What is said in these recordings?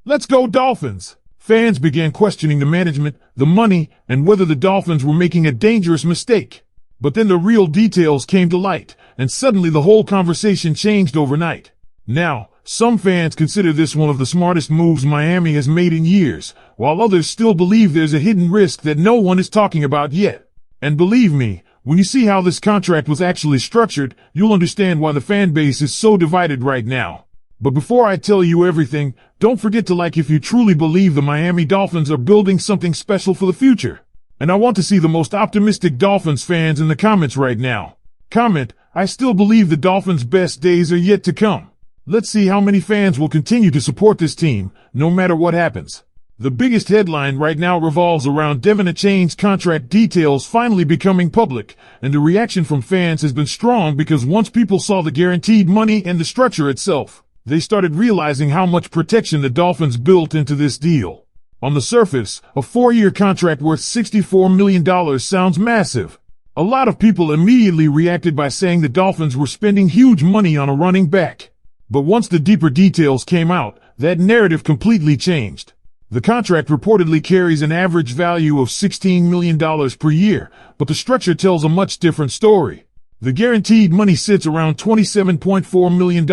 Let's go Dolphins! Fans began questioning the management, the money, and whether the Dolphins were making a dangerous mistake. But then the real details came to light, and suddenly the whole conversation changed overnight. Now, some fans consider this one of the smartest moves Miami has made in years, while others still believe there's a hidden risk that no one is talking about yet. And believe me, when you see how this contract was actually structured, you'll understand why the fan base is so divided right now. But before I tell you everything, don't forget to like if you truly believe the Miami Dolphins are building something special for the future. And I want to see the most optimistic Dolphins fans in the comments right now. Comment, I still believe the Dolphins' best days are yet to come. Let's see how many fans will continue to support this team, no matter what happens. The biggest headline right now revolves around Devin Achane's contract details finally becoming public, and the reaction from fans has been strong because once people saw the guaranteed money and the structure itself, they started realizing how much protection the Dolphins built into this deal. On the surface, a 4-year contract worth $64 million sounds massive. A lot of people immediately reacted by saying the Dolphins were spending huge money on a running back. But once the deeper details came out, that narrative completely changed. The contract reportedly carries an average value of $16 million per year, but the structure tells a much different story. The guaranteed money sits around $27.4 million,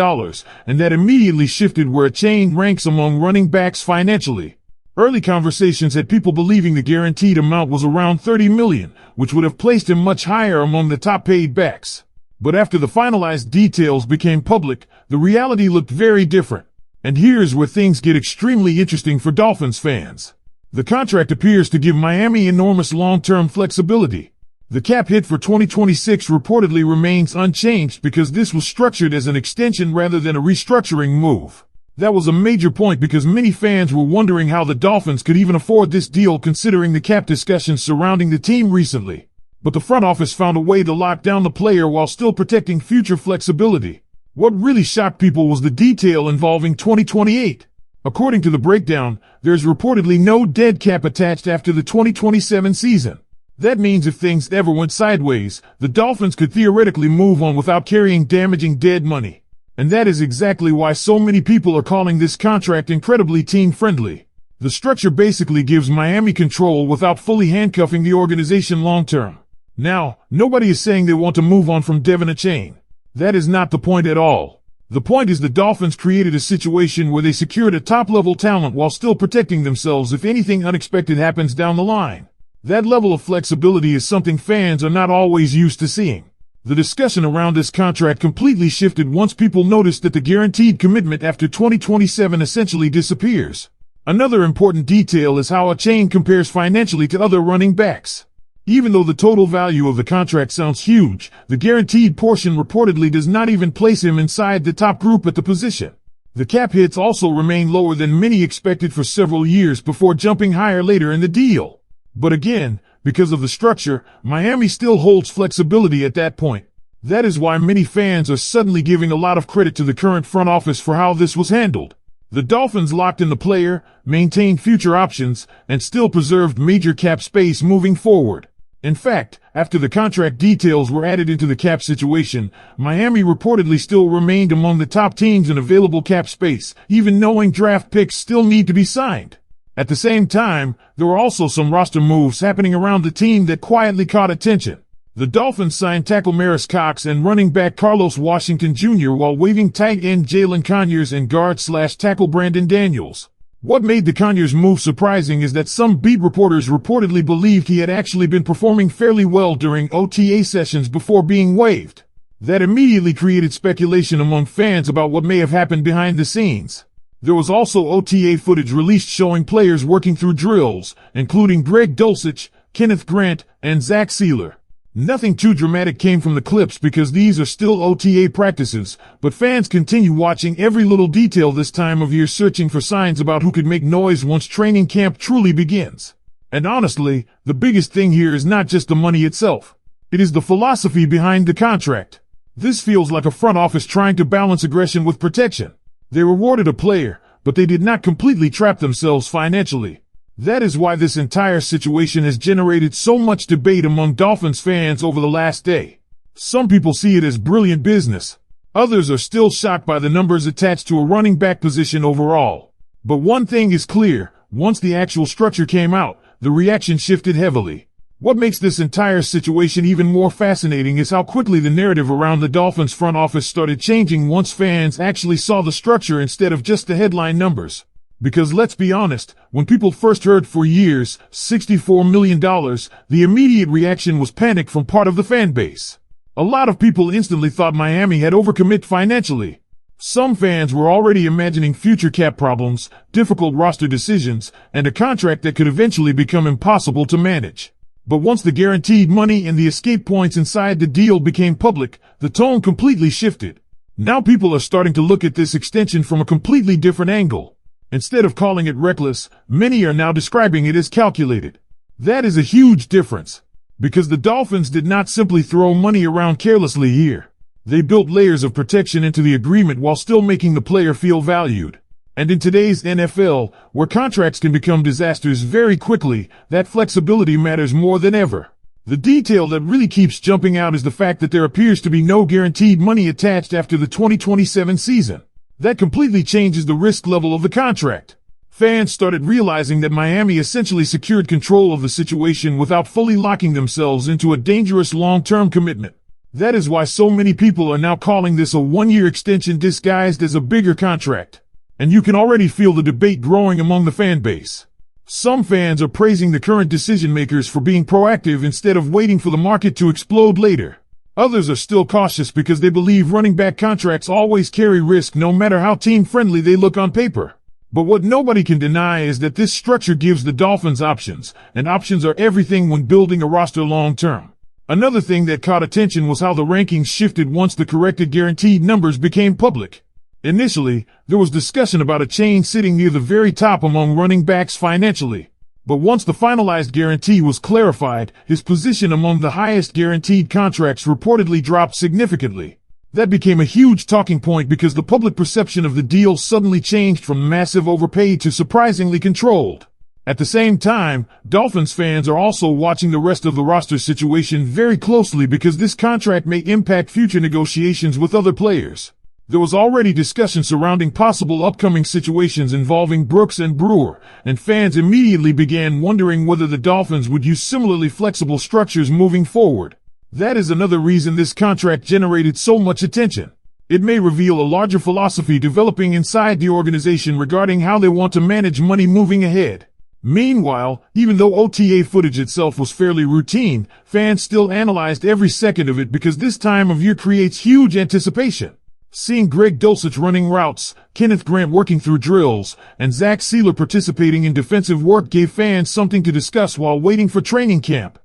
and that immediately shifted where Achane ranks among running backs financially. Early conversations had people believing the guaranteed amount was around $30 million, which would have placed him much higher among the top-paid backs. But after the finalized details became public, the reality looked very different. And here's where things get extremely interesting for Dolphins fans. The contract appears to give Miami enormous long-term flexibility. The cap hit for 2026 reportedly remains unchanged because this was structured as an extension rather than a restructuring move. That was a major point because many fans were wondering how the Dolphins could even afford this deal considering the cap discussions surrounding the team recently. But the front office found a way to lock down the player while still protecting future flexibility. What really shocked people was the detail involving 2028. According to the breakdown, there's reportedly no dead cap attached after the 2027 season. That means if things ever went sideways, the Dolphins could theoretically move on without carrying damaging dead money. And that is exactly why so many people are calling this contract incredibly team-friendly. The structure basically gives Miami control without fully handcuffing the organization long-term. Now, nobody is saying they want to move on from Devin Achane. That is not the point at all. The point is the Dolphins created a situation where they secured a top-level talent while still protecting themselves if anything unexpected happens down the line. That level of flexibility is something fans are not always used to seeing. The discussion around this contract completely shifted once people noticed that the guaranteed commitment after 2027 essentially disappears. Another important detail is how Achane compares financially to other running backs. Even though the total value of the contract sounds huge, the guaranteed portion reportedly does not even place him inside the top group at the position. The cap hits also remain lower than many expected for several years before jumping higher later in the deal. But again, because of the structure, Miami still holds flexibility at that point. That is why many fans are suddenly giving a lot of credit to the current front office for how this was handled. The Dolphins locked in the player, maintained future options, and still preserved major cap space moving forward. In fact, after the contract details were added into the cap situation, Miami reportedly still remained among the top teams in available cap space, even knowing draft picks still need to be signed. At the same time, there were also some roster moves happening around the team that quietly caught attention. The Dolphins signed tackle Maris Cox and running back Carlos Washington Jr. while waiving tight end Jaylen Conyers and guard/tackle Brandon Daniels. What made the Conyers move surprising is that some beat reporters reportedly believed he had actually been performing fairly well during OTA sessions before being waived. That immediately created speculation among fans about what may have happened behind the scenes. There was also OTA footage released showing players working through drills, including Greg Dulcich, Kenneth Grant, and Zach Sealer. Nothing too dramatic came from the clips because these are still OTA practices, but fans continue watching every little detail this time of year searching for signs about who could make noise once training camp truly begins. And honestly, the biggest thing here is not just the money itself. It is the philosophy behind the contract. This feels like a front office trying to balance aggression with protection. They rewarded a player, but they did not completely trap themselves financially. That is why this entire situation has generated so much debate among Dolphins fans over the last day. Some people see it as brilliant business. Others are still shocked by the numbers attached to a running back position overall. But one thing is clear, once the actual structure came out, the reaction shifted heavily. What makes this entire situation even more fascinating is how quickly the narrative around the Dolphins front office started changing once fans actually saw the structure instead of just the headline numbers. Because let's be honest, when people first heard for years, $64 million, the immediate reaction was panic from part of the fan base. A lot of people instantly thought Miami had overcommitted financially. Some fans were already imagining future cap problems, difficult roster decisions, and a contract that could eventually become impossible to manage. But once the guaranteed money and the escape points inside the deal became public, the tone completely shifted. Now people are starting to look at this extension from a completely different angle. Instead of calling it reckless, many are now describing it as calculated. That is a huge difference. Because the Dolphins did not simply throw money around carelessly here. They built layers of protection into the agreement while still making the player feel valued. And in today's NFL, where contracts can become disasters very quickly, that flexibility matters more than ever. The detail that really keeps jumping out is the fact that there appears to be no guaranteed money attached after the 2027 season. That completely changes the risk level of the contract. Fans started realizing that Miami essentially secured control of the situation without fully locking themselves into a dangerous long-term commitment. That is why so many people are now calling this a one-year extension disguised as a bigger contract. And you can already feel the debate growing among the fan base. Some fans are praising the current decision makers for being proactive instead of waiting for the market to explode later. Others are still cautious because they believe running back contracts always carry risk no matter how team-friendly they look on paper. But what nobody can deny is that this structure gives the Dolphins options, and options are everything when building a roster long-term. Another thing that caught attention was how the rankings shifted once the corrected guaranteed numbers became public. Initially, there was discussion about a chain sitting near the very top among running backs financially. But once the finalized guarantee was clarified, his position among the highest guaranteed contracts reportedly dropped significantly. That became a huge talking point because the public perception of the deal suddenly changed from massive overpaid to surprisingly controlled. At the same time, Dolphins fans are also watching the rest of the roster situation very closely because this contract may impact future negotiations with other players. There was already discussion surrounding possible upcoming situations involving Brooks and Brewer, and fans immediately began wondering whether the Dolphins would use similarly flexible structures moving forward. That is another reason this contract generated so much attention. It may reveal a larger philosophy developing inside the organization regarding how they want to manage money moving ahead. Meanwhile, even though OTA footage itself was fairly routine, fans still analyzed every second of it because this time of year creates huge anticipation. Seeing Greg Dulcich running routes, Kenneth Grant working through drills, and Zach Sealer participating in defensive work gave fans something to discuss while waiting for training camp.